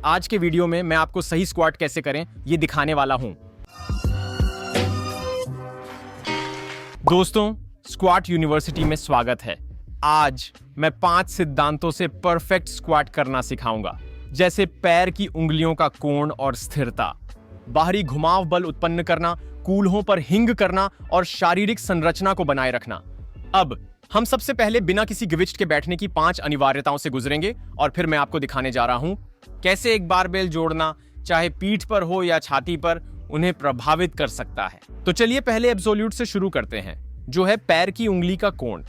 आज के वीडियो में मैं आपको सही स्क्वाट कैसे करें ये दिखाने वाला हूं। दोस्तों, स्क्वाट यूनिवर्सिटी में स्वागत है। आज मैं 5 सिद्धांतों से परफेक्ट स्क्वाट करना सिखाऊंगा, जैसे पैर की उंगलियों का कोण और स्थिरता, बाहरी घुमाव बल उत्पन्न करना, कूल्हों पर हिंग करना और शारीरिक संरचना को बनाए रखना। अब हम सबसे पहले बिना किसी गिविस्ट के बैठने की 5 अनिवार्यताओं से गुजरेंगे और फिर मैं आपको दिखाने जा रहा हूं कैसे एक बारबेल जोड़ना, चाहे पीठ पर हो या छाती पर, उन्हें प्रभावित कर सकता है। तो चलिए पहले एब्सोल्यूट से शुरू करते हैं, जो है पैर की उंगली का कोण।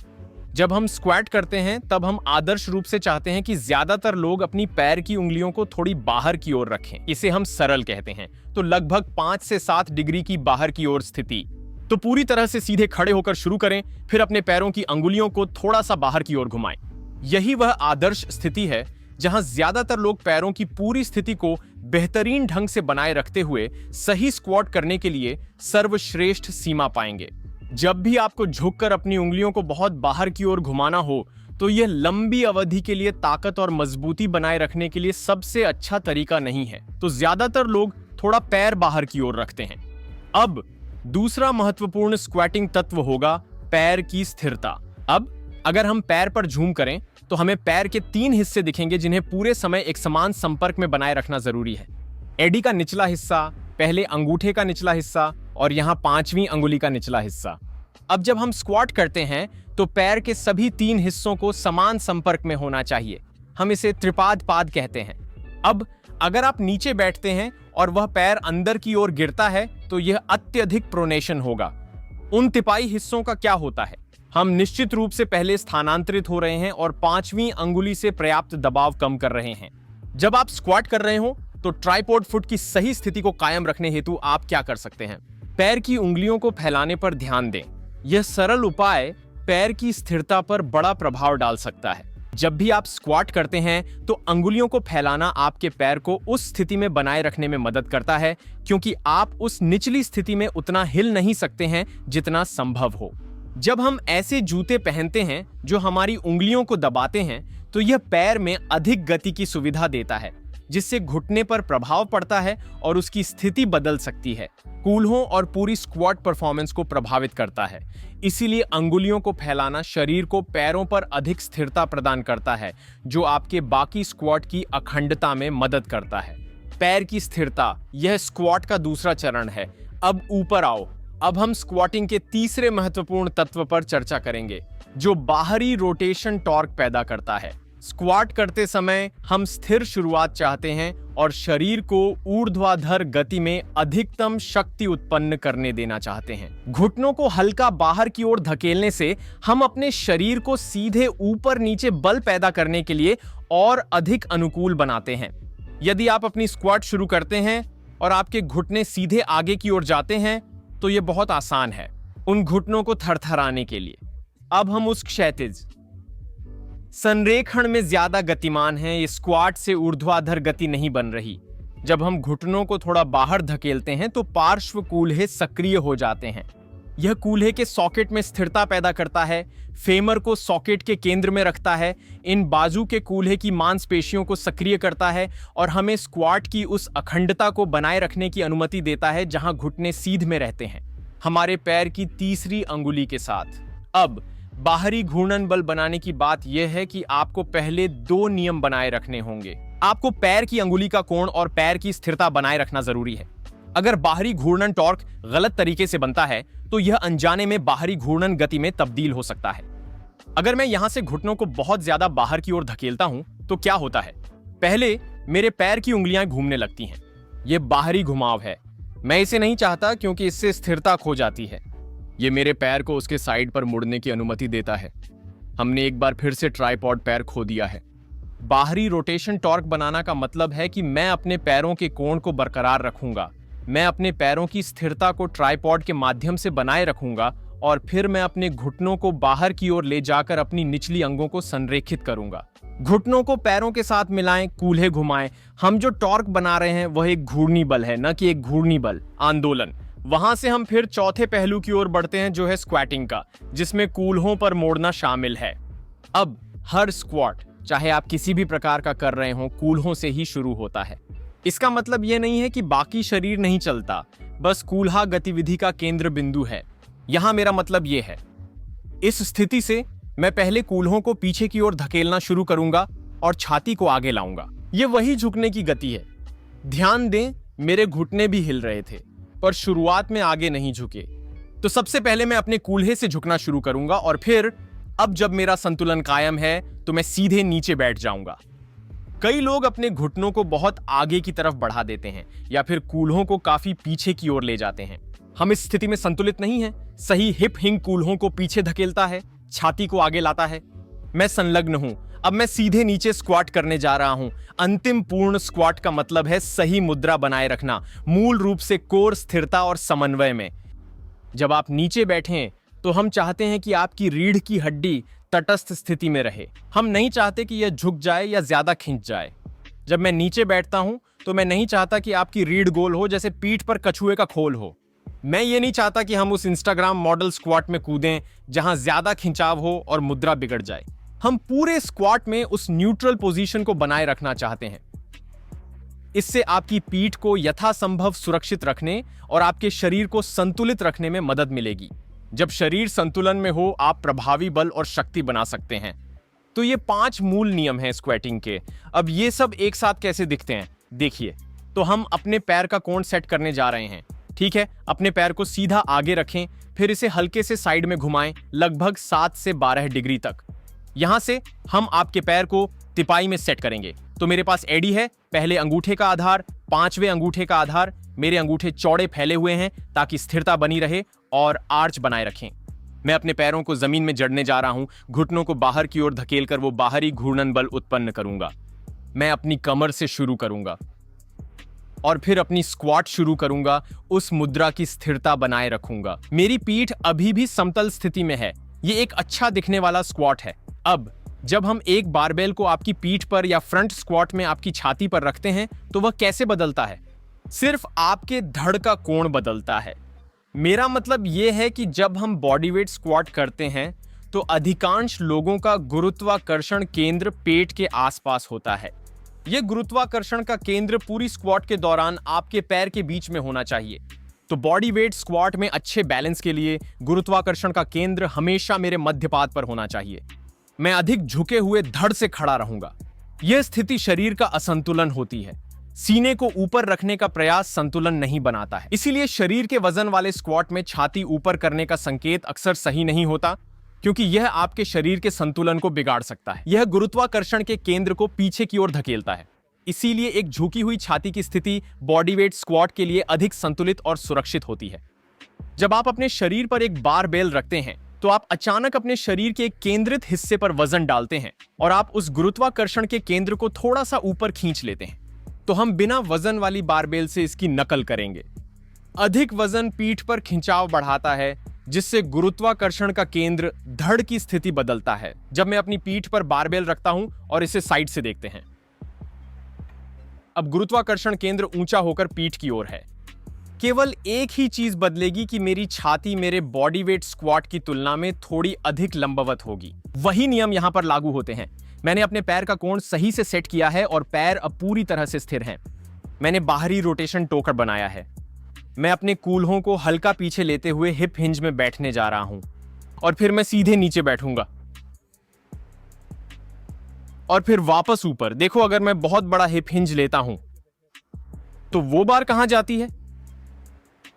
जब हम स्क्वाट करते हैं तब हम आदर्श रूप से चाहते हैं कि ज्यादातर लोग अपनी पैर की उंगलियों को थोड़ी बाहर की ओर रखें। इसे हम सरल कहते हैं। तो लगभग 5 से 7 डिग्री की बाहर की ओर स्थिति। तो पूरी तरह से सीधे खड़े होकर शुरू करें, फिर अपने पैरों की अंगुलियों को थोड़ा सा बाहर की ओर घुमाएं। यही वह आदर्श स्थिति है जहां ज्यादातर लोग पैरों की पूरी स्थिति को बेहतरीन ढंग से बनाए रखते हुए सही स्क्वाट करने के लिए सर्वश्रेष्ठ सीमा पाएंगे। जब भी आपको झुककर अपनी उंगलियों को बहुत बाहर की ओर घुमाना हो, तो यह लंबी अवधि के लिए ताकत और मजबूती बनाए रखने के लिए सबसे अच्छा तरीका नहीं है। तो ज्यादातर लोग थोड़ा पैर बाहर की ओर रखते हैं। अब दूसरा महत्वपूर्ण स्क्वाटिंग तत्व होगा पैर की स्थिरता। अब अगर हम पैर पर झूम करें तो हमें पैर के 3 हिस्से दिखेंगे जिन्हें पूरे समय एक समान संपर्क में बनाए रखना जरूरी है। एडी का निचला हिस्सा, पहले अंगूठे का निचला हिस्सा और यहाँ 5वीं अंगुली का निचला हिस्सा। अब जब हम स्क्वाट करते हैं तो पैर के सभी 3 हिस्सों को समान संपर्क में होना चाहिए। हम इसे त्रिपाद पाद कहते हैं। अब अगर आप नीचे बैठते हैं और वह पैर अंदर की ओर गिरता है तो यह अत्यधिक प्रोनेशन होगा। उन तिपाई हिस्सों का क्या होता है? हम निश्चित रूप से पहले स्थानांतरित हो रहे हैं और 5वीं अंगुली से पर्याप्त दबाव कम कर रहे हैं। जब आप स्क्वाट कर रहे हो तो ट्राइपॉड फुट की सही स्थिति को कायम रखने हेतु आप क्या कर सकते हैं? पैर की उंगलियों को फैलाने पर ध्यान दें। यह सरल उपाय पैर की स्थिरता पर बड़ा प्रभाव डाल सकता है। जब भी आप स्क्वाट करते हैं तो अंगुलियों को फैलाना आपके पैर को उस स्थिति में बनाए रखने में मदद करता है, क्योंकि आप उस निचली स्थिति में उतना हिल नहीं सकते हैं जितना संभव हो। जब हम ऐसे जूते पहनते हैं जो हमारी उंगलियों को दबाते हैं तो यह पैर में अधिक गति की सुविधा देता है, जिससे घुटने पर प्रभाव पड़ता है और उसकी स्थिति बदल सकती है। कूल्हों और पूरी स्क्वाट परफॉर्मेंस को प्रभावित करता है। इसीलिए अंगुलियों को फैलाना शरीर को पैरों पर अधिक स्थिरता प्रदान करता है, जो आपके बाकी स्क्वाट की अखंडता में मदद करता है। पैर की स्थिरता, यह स्क्वाट का दूसरा चरण है। अब ऊपर आओ। अब हम स्क्वाटिंग के तीसरे महत्वपूर्ण तत्व पर चर्चा करेंगे, जो बाहरी रोटेशन टॉर्क पैदा करता है। स्क्वाट करते समय हम स्थिर शुरुआत चाहते हैं और शरीर को ऊर्ध्वाधर गति में अधिकतम शक्ति उत्पन्न करने देना चाहते हैं। घुटनों को हल्का बाहर की ओर धकेलने से हम अपने शरीर को सीधे ऊपर नीचे बल पैदा करने के लिए और अधिक अनुकूल बनाते हैं। यदि आप अपनी स्क्वाट शुरू करते हैं और आपके घुटने सीधे आगे की ओर जाते हैं तो यह बहुत आसान है उन घुटनों को थरथराने के लिए। अब हम उस क्षैतिज संरेखण में ज्यादा गतिमान हैं। ये स्क्वाट से ऊर्ध्वाधर गति नहीं बन रही। जब हम घुटनों को थोड़ा बाहर धकेलते हैं तो पार्श्व कूल्हे सक्रिय हो जाते हैं। यह कूल्हे के सॉकेट में स्थिरता पैदा करता है, फेमर को सॉकेट के केंद्र में रखता है, इन बाजू के कूल्हे की मांसपेशियों को सक्रिय करता है और हमें स्क्वाट की उस अखंडता को बनाए रखने की अनुमति देता है जहां घुटने सीध में रहते हैं, हमारे पैर की तीसरी अंगुली के साथ। अब बाहरी घूर्णन बल बनाने की बात यह है कि आपको पहले 2 नियम बनाए रखने होंगे। आपको पैर की अंगुली का कोण और पैर की स्थिरता बनाए रखना जरूरी है। अगर बाहरी घूर्णन टॉर्क गलत तरीके से बनता है तो यह अनजाने में बाहरी घूर्णन गति में तब्दील हो सकता है। अगर मैं यहां से घुटनों को बहुत ज्यादा बाहर की ओर धकेलता हूं तो क्या होता है? पहले मेरे पैर की उंगलियां घूमने लगती हैं। यह बाहरी घुमाव है। मैं इसे नहीं चाहता क्योंकि इससे स्थिरता खो जाती है। ये मेरे पैर को उसके साइड पर मुड़ने की अनुमति देता है। हमने एक बार फिर से ट्राइपॉड पैर खो दिया है। बाहरी रोटेशन टॉर्क बनाना का मतलब है कि मैं अपने पैरों के कोण को बरकरार रखूंगा। मैं अपने पैरों की स्थिरता को ट्राइपॉड के माध्यम से बनाए रखूंगा और फिर मैं अपने घुटनों को बाहर की ओर ले जाकर अपनी निचली अंगों को संरेखित करूंगा। घुटनों को पैरों के साथ मिलाएं, कूल्हे घुमाएं। हम जो टॉर्क बना रहे हैं वह एक घूर्णी बल है, न कि एक घूर्णी बल आंदोलन। वहां से हम फिर चौथे पहलू की ओर बढ़ते हैं, जो है स्क्वाटिंग का, जिसमें कूल्हों पर मोड़ना शामिल है। अब हर स्क्वाट चाहे आप किसी भी प्रकार का कर रहे हो, कूल्हों से ही शुरू होता है। इसका मतलब यह नहीं है कि बाकी शरीर नहीं चलता, बस कूल्हा गतिविधि का केंद्र बिंदु है। यहां मेरा मतलब यह है, इस स्थिति से मैं पहले कूल्हों को पीछे की ओर धकेलना शुरू करूंगा और छाती को आगे लाऊंगा। यह वही झुकने की गति है। ध्यान दें, मेरे घुटने भी हिल रहे थे, पर शुरुआत में आगे नहीं झुके। तो सबसे पहले मैं अपने कूल्हे से झुकना शुरू करूंगा और फिर अब जब मेरा संतुलन कायम है तो मैं सीधे नीचे बैठ जाऊंगा। कई लोग अपने घुटनों को बहुत आगे की तरफ बढ़ा देते हैं या फिर कूल्हों को काफी पीछे की ओर ले जाते हैं। हम इस स्थिति में संतुलित नहीं हैं। सही हिप हिंग कूल्हों को पीछे धकेलता है, छाती को आगे लाता है। मैं संलग्न हूं। अब मैं सीधे नीचे स्क्वाट करने जा रहा हूं। अंतिम पूर्ण स्क्वाट का मतलब है सही मुद्रा बनाए रखना, मूल रूप से कोर स्थिरता और समन्वय में। जब आप नीचे बैठें तो हम चाहते हैं कि आपकी रीढ़ की हड्डी तटस्थ स्थिति में रहे। हम नहीं चाहते कि यह झुक जाए या ज्यादा खिंच जाए। जब मैं नीचे बैठता हूं तो मैं नहीं चाहता कि आपकी रीढ़ गोल हो, जैसे पीठ पर कछुए का खोल हो। मैं ये नहीं चाहता कि हम उस इंस्टाग्राम मॉडल स्क्वाट में कूदें जहां ज्यादा खिंचाव हो और मुद्रा बिगड़ जाए। हम पूरे स्क्वाट में उस न्यूट्रल पोजीशन को बनाए रखना चाहते हैं। इससे आपकी पीठ को यथासंभव सुरक्षित रखने और आपके शरीर को संतुलित रखने में मदद मिलेगी। जब शरीर संतुलन में हो, आप प्रभावी बल और शक्ति बना सकते हैं। तो ये 5 मूल नियम हैं स्क्वैटिंग के। अब ये सब एक साथ कैसे दिखते हैं, देखिए। तो हम अपने पैर का कोण सेट करने जा रहे हैं। ठीक है, अपने पैर को सीधा आगे रखें, फिर इसे हल्के से साइड में घुमाएं, लगभग 7 से 12 डिग्री तक। यहां से हम आपके पैर को तिपाई में सेट करेंगे। तो मेरे पास एडी है, पहले अंगूठे का आधार, 5वें अंगूठे का आधार। मेरे अंगूठे चौड़े फैले हुए हैं ताकि स्थिरता बनी रहे और आर्च बनाए रखें। मैं अपने पैरों को जमीन में जड़ने जा रहा हूं। घुटनों को बाहर की ओर धकेलकर वो बाहरी घूर्णन बल उत्पन्न करूंगा। मैं अपनी कमर से शुरू करूंगा और फिर अपनी स्क्वाट शुरू करूंगा। उस मुद्रा की स्थिरता बनाए रखूंगा। मेरी पीठ अभी भी समतल स्थिति में है। ये एक अच्छा दिखने वाला स्क्वाट है। अब जब हम एक बारबेल को आपकी पीठ पर या फ्रंट स्क्वाट में आपकी छाती पर रखते हैं तो वह कैसे बदलता है? सिर्फ आपके धड़ का कोण बदलता है। मेरा मतलब यह है कि जब हम बॉडी वेट स्क्वाट करते हैं तो अधिकांश लोगों का गुरुत्वाकर्षण केंद्र पेट के आसपास होता है। यह गुरुत्वाकर्षण का केंद्र पूरी स्क्वाट के दौरान आपके पैर के बीच में होना चाहिए। तो बॉडी वेट स्क्वाट में अच्छे बैलेंस के लिए गुरुत्वाकर्षण का केंद्र हमेशा मेरे मध्यपाद पर होना चाहिए। मैं अधिक झुके हुए धड़ से खड़ा रहूंगा। यह स्थिति शरीर का असंतुलन होती है। सीने को ऊपर रखने का प्रयास संतुलन नहीं बनाता है। इसीलिए शरीर के वजन वाले स्क्वाट में छाती ऊपर करने का संकेत अक्सर सही नहीं होता, क्योंकि यह आपके शरीर के संतुलन को बिगाड़ सकता है। यह गुरुत्वाकर्षण के केंद्र को पीछे की ओर धकेलता है। इसीलिए एक झुकी हुई छाती की स्थिति बॉडी वेट स्क्वाट के लिए अधिक संतुलित और सुरक्षित होती है। जब आप अपने शरीर पर एक बारबेल रखते हैं तो आप अचानक अपने शरीर के एक केंद्रित हिस्से पर वजन डालते हैं और आप उस गुरुत्वाकर्षण के केंद्र को थोड़ा सा ऊपर खींच लेते हैं। तो हम बिना वजन वाली बारबेल से इसकी नकल करेंगे। अधिक वजन पीठ पर खिंचाव बढ़ाता है, जिससे गुरुत्वाकर्षण का केंद्र धड़ की स्थिति बदलता है। जब मैं अपनी पीठ पर बारबेल रखता हूं और इसे साइड से देखते हैं, अब गुरुत्वाकर्षण केंद्र ऊंचा होकर पीठ की ओर है। केवल एक ही चीज बदलेगी कि मेरी छाती मेरे बॉडी वेट स्क्वाट की तुलना में थोड़ी अधिक लंबवत होगी। वही नियम यहां पर लागू होते हैं। मैंने अपने पैर का कोण सही से सेट किया है और पैर अब पूरी तरह से स्थिर हैं। मैंने बाहरी रोटेशन टोकर बनाया है। मैं अपने कूल्हों को हल्का पीछे लेते हुए हिप हिंज में बैठने जा रहा हूं और फिर मैं सीधे नीचे बैठूंगा और फिर वापस ऊपर। देखो, अगर मैं बहुत बड़ा हिप हिंज लेता हूं तो वो बार कहां जाती है?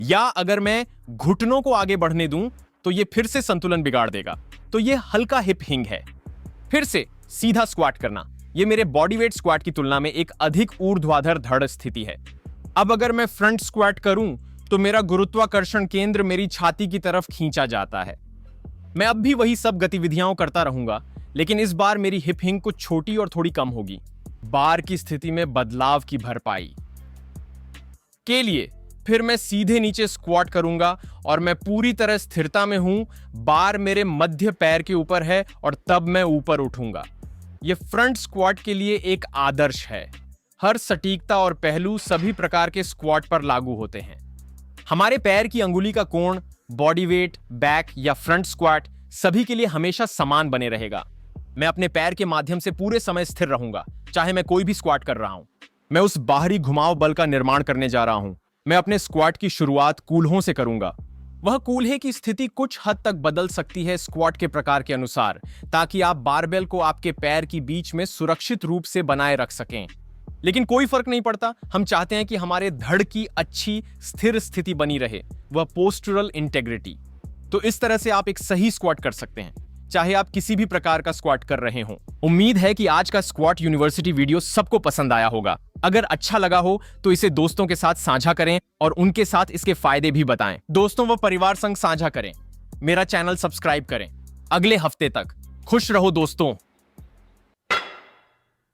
या अगर मैं घुटनों को आगे बढ़ने दूं तो ये फिर से संतुलन बिगाड़ देगा। तो ये हल्का हिप हिंग है। फिर से सीधा स्क्वाट करना, ये मेरे बॉडी वेट स्क्वाट की तुलना में एक अधिक ऊर्ध्वाधर धड़ स्थिति है। अब अगर मैं फ्रंट स्क्वाट करूं तो मेरा गुरुत्वाकर्षण केंद्र मेरी छाती की तरफ खींचा जाता है। मैं अब भी वही सब गतिविधियां करता रहूंगा, लेकिन इस बार मेरी हिप हिंग कुछ छोटी और थोड़ी कम होगी। बार की स्थिति में बदलाव की भरपाई के लिए फिर मैं सीधे नीचे स्क्वाट करूंगा और मैं पूरी तरह स्थिरता में हूं। बार मेरे मध्य पैर के ऊपर है और तब मैं ऊपर उठूंगा। यह फ्रंट स्क्वाट के लिए एक आदर्श है। हर सटीकता और पहलू सभी प्रकार के स्क्वाट पर लागू होते हैं। हमारे पैर की अंगुली का कोण, बॉडी वेट, बैक या फ्रंट स्क्वाट सभी के लिए हमेशा समान बने रहेगा। मैं अपने पैर के माध्यम से पूरे समय स्थिर रहूंगा, चाहे मैं कोई भी स्क्वाट कर रहा हूं। मैं उस बाहरी घुमाव बल का निर्माण करने जा रहा हूं। मैं अपने स्क्वाट की शुरुआत कूल्हों से करूंगा। वह कूल्हे की स्थिति कुछ हद तक बदल सकती है स्क्वाट के प्रकार के अनुसार, ताकि आप बारबेल को आपके पैर के बीच में सुरक्षित रूप से बनाए रख सकें। लेकिन कोई फर्क नहीं पड़ता, हम चाहते हैं कि हमारे धड़ की अच्छी स्थिर स्थिति बनी रहे, वह पोस्टुरल इंटेग्रिटी। तो इस तरह से आप एक सही स्क्वाट कर सकते हैं, चाहे आप किसी भी प्रकार का स्क्वाट कर रहे हों। उम्मीद है कि आज का स्क्वाट यूनिवर्सिटी वीडियो सबको पसंद आया होगा। अगर अच्छा लगा हो तो इसे दोस्तों के साथ साझा करें और उनके साथ इसके फायदे भी बताएं। दोस्तों व परिवार संग साझा करें। मेरा चैनल सब्सक्राइब करें। अगले हफ्ते तक खुश रहो दोस्तों।